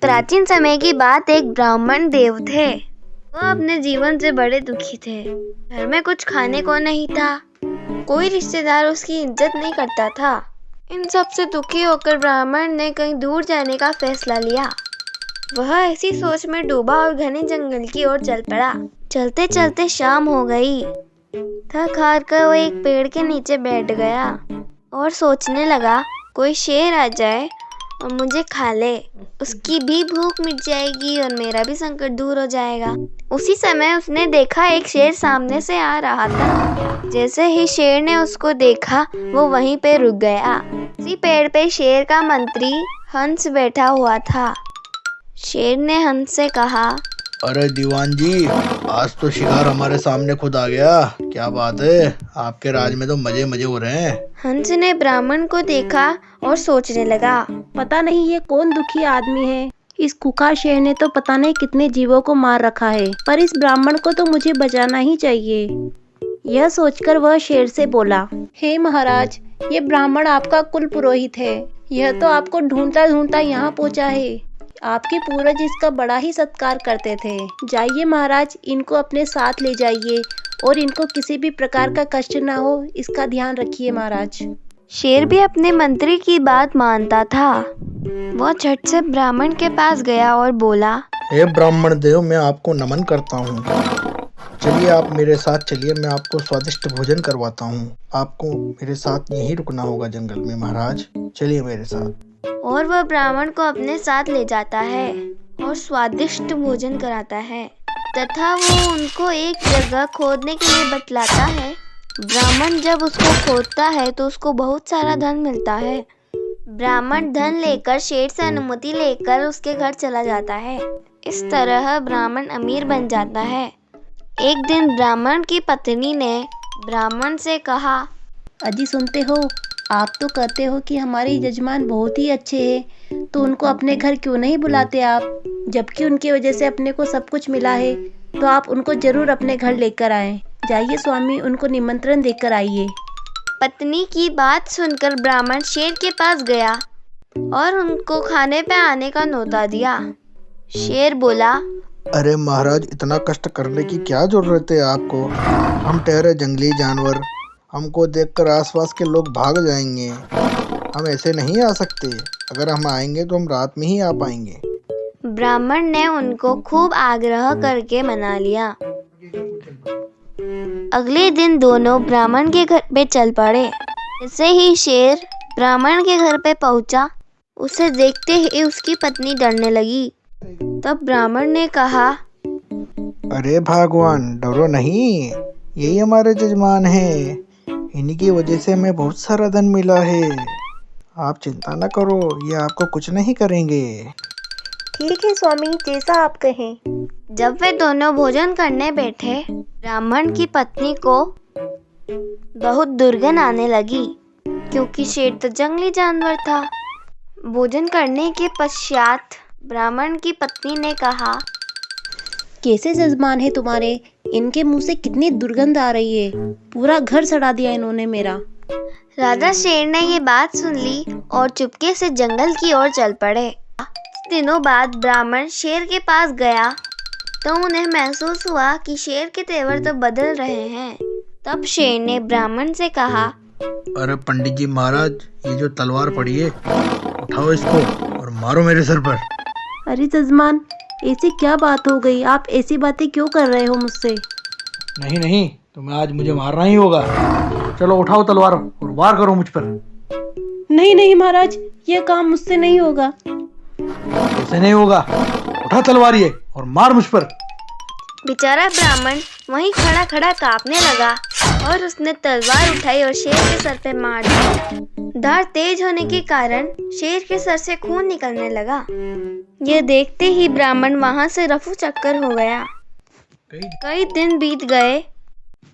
प्राचीन समय की बात, एक ब्राह्मण देव थे। वह अपने जीवन से बड़े दुखी थे। घर में कुछ खाने को नहीं था, कोई रिश्तेदार उसकी इज्जत नहीं करता था। इन सब से दुखी होकर ब्राह्मण ने कहीं दूर जाने का फैसला लिया। वह ऐसी सोच में डूबा और घने जंगल की ओर चल पड़ा। चलते चलते शाम हो गई। थक हार कर वो एक पेड़ के नीचे बैठ गया और सोचने लगा, कोई शेर आ जाए और मुझे खा ले, उसकी भी भूख मिट जाएगी और मेरा भी संकट दूर हो जाएगा। उसी समय उसने देखा एक शेर सामने से आ रहा था। जैसे ही शेर ने उसको देखा, वो वहीं पे रुक गया। उसी पेड़ पे शेर का मंत्री हंस बैठा हुआ था। शेर ने हंस से कहा, अरे दीवान जी, आज तो शिकार हमारे सामने खुद आ गया। क्या बात है, आपके राज में तो मजे मजे हो रहे हैं। हंस ने ब्राह्मण को देखा और सोचने लगा, पता नहीं ये कौन दुखी आदमी है। इस खूंखार शेर ने तो पता नहीं कितने जीवों को मार रखा है, पर इस ब्राह्मण को तो मुझे बचाना ही चाहिए। यह सोचकर वह शेर से बोला, हे महाराज, ये ब्राह्मण आपका कुल पुरोहित है। यह तो आपको ढूंढता ढूंढता यहाँ पहुँचा है। आपके पूर्वज इसका बड़ा ही सत्कार करते थे। जाइए महाराज, इनको अपने साथ ले जाइए और इनको किसी भी प्रकार का कष्ट ना हो, इसका ध्यान रखिए महाराज। शेर भी अपने मंत्री की बात मानता था। वह झट से ब्राह्मण के पास गया और बोला, हे ब्राह्मण देव, मैं आपको नमन करता हूँ। चलिए आप मेरे साथ चलिए, मैं आपको स्वादिष्ट भोजन करवाता हूँ। आपको मेरे साथ यहीं रुकना होगा जंगल में महाराज, चलिए मेरे साथ। और वह ब्राह्मण को अपने साथ ले जाता है और स्वादिष्ट भोजन कराता है तथा वो उनको एक जगह खोदने के लिए बतलाता है। ब्राह्मण जब उसको खोदता है तो उसको बहुत सारा धन मिलता है। ब्राह्मण धन लेकर शेर से अनुमति लेकर उसके घर चला जाता है। इस तरह ब्राह्मण अमीर बन जाता है। एक दिन ब्राह्मण की पत्नी ने ब्राह्मण से कहा, अजी सुनते हो, आप तो कहते हो कि हमारे यजमान बहुत ही अच्छे हैं, तो उनको अपने घर क्यों नहीं बुलाते आप? जबकि उनकी वजह से अपने को सब कुछ मिला है, तो आप उनको जरूर अपने घर लेकर आएं। जाइए स्वामी, उनको निमंत्रण देकर आइए। पत्नी की बात सुनकर ब्राह्मण शेर के पास गया और उनको खाने पे आने का न्योता दिया। शेर बोला, अरे महाराज, इतना कष्ट करने की क्या जरूरत है आपको? हम ठहरे जंगली जानवर, हमको देखकर आसपास के लोग भाग जाएंगे। हम ऐसे नहीं आ सकते। अगर हम आएंगे तो हम रात में ही आ पाएंगे। ब्राह्मण ने उनको खूब आग्रह करके मना लिया। अगले दिन दोनों ब्राह्मण के घर पे चल पड़े। जैसे ही शेर ब्राह्मण के घर पे पहुंचा, उसे देखते ही उसकी पत्नी डरने लगी। तब ब्राह्मण ने कहा, अरे भगवान, डरो नहीं, यही हमारे जजमान हैं। इन्हीं की वजह से हमें बहुत सारा धन मिला है। आप चिंता न करो, ये आपको कुछ नहीं करेंगे। ठीक है स्वामी, जैसा आप कहें। जब वे दोनों भोजन करने बैठे, ब्राह्मण की पत्नी को बहुत दुर्गंध आने लगी, क्योंकि शेर तो जंगली जानवर था। भोजन करने के पश्चात ब्राह्मण की पत्नी ने कहा, कैसे जजमान है तुम्हारे? इनके मुंह से कितनी दुर्गंध आ रही है। पूरा घर सड़ा दिया इन्होंने मेरा। राजा शेर ने ये बात सुन ली और चुपके से जंगल की ओर चल पड़े। दिनों बाद ब्राह्मण शेर के पास गया तो उन्हें महसूस हुआ कि शेर के तेवर तो बदल रहे हैं। तब शेर ने ब्राह्मण से कहा, अरे पंडित जी महाराज, ये जो तलवार पड़ी है, उठाओ इसको और मारो मेरे सर पर। अरे जजमान, ऐसी क्या बात हो गई? आप ऐसी बातें क्यों कर रहे हो मुझसे? नहीं नहीं, तुम्हें आज मुझे मारना ही होगा। चलो उठाओ तलवार और वार करो मुझ पर। नहीं नहीं महाराज, यह काम मुझसे नहीं होगा। ऐसे नहीं होगा, उठा तलवार ये और मार मुझ पर। बेचारा ब्राह्मण वहीं खड़ा खड़ा कांपने लगा और उसने तलवार उठाई और शेर के सर पे मार दी। धार तेज होने के कारण शेर के सर से खून निकलने लगा। ये देखते ही ब्राह्मण वहां से रफू चक्कर हो गया। कई दिन बीत गए।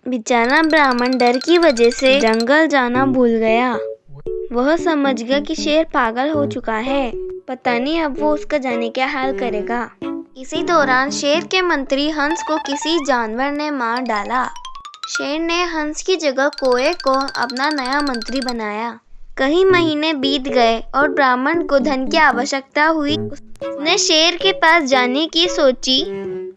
बेचारा ब्राह्मण डर की वजह से जंगल जाना भूल गया। वह समझ गया कि शेर पागल हो चुका है। पता नहीं अब वो उसका जाने क्या हाल करेगा। इसी दौरान शेर के मंत्री हंस को किसी जानवर ने मार डाला। शेर ने हंस की जगह कोए को अपना नया मंत्री बनाया। कई महीने बीत गए और ब्राह्मण को धन की आवश्यकता हुई। उसने शेर के पास जाने की सोची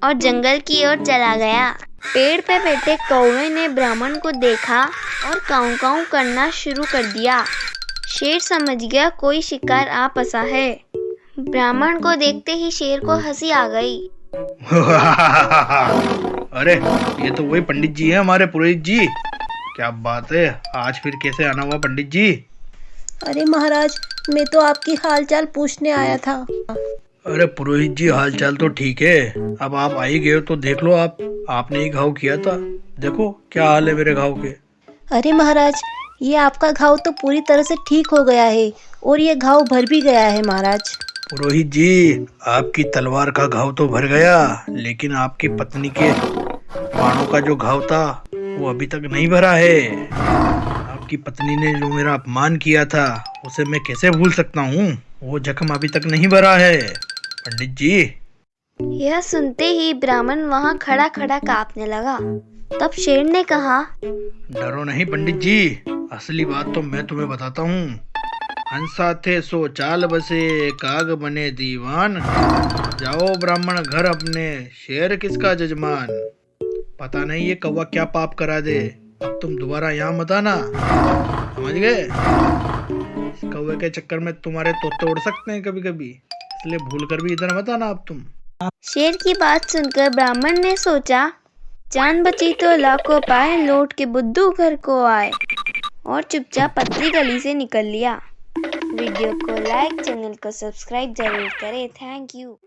और जंगल की ओर चला गया। पेड़ पे बैठे कौवे ने ब्राह्मण को देखा और काऊ काऊ करना शुरू कर दिया। शेर समझ गया कोई शिकार आ फंसा है। ब्राह्मण को देखते ही शेर को हंसी आ गई। अरे ये तो वही पंडित जी है, हमारे पुरोहित जी। क्या बात है, आज फिर कैसे आना हुआ पंडित जी? अरे महाराज, मैं तो आपकी हालचाल पूछने आया था। अरे पुरोहित जी, हालचाल तो ठीक है। अब आप आ ही गए हो तो देख लो, आपने ही घाव किया था। देखो क्या हाल है मेरे घाव के। अरे महाराज, ये आपका घाव तो पूरी तरह से ठीक हो गया है और ये घाव भर भी गया है महाराज। पुरोहित जी, आपकी तलवार का घाव तो भर गया, लेकिन आपकी पत्नी के बाणों का जो घाव था वो अभी तक नहीं भरा है। आपकी पत्नी ने जो मेरा अपमान किया था उसे मैं कैसे भूल सकता हूँ? वो जख्म अभी तक नहीं भरा है पंडित जी। यह सुनते ही ब्राह्मण वहाँ खड़ा खड़ा कांपने लगा। तब शेर ने कहा, डरो नहीं पंडित जी, असली बात तो मैं तुम्हें बताता हूँ। हंसा थे सो चाल बसे, काग बने दीवान। जाओ ब्राह्मण घर अपने, शेर किसका जजमान। पता नहीं ये कौवा क्या पाप करा दे। अब तुम दोबारा यहाँ मत आना, समझ गए? इस कौवे के चक्कर में तुम्हारे तोते उड़ सकते हैं कभी कभी, इसलिए भूल कर भी इधर मत आना अब तुम। शेर की बात सुनकर ब्राह्मण ने सोचा, जान बची तो लाखों पाए, लौट के बुद्धू घर को आए, और चुपचाप पतली गली से निकल लिया। वीडियो को लाइक, चैनल को सब्सक्राइब जरूर करें। Thank you.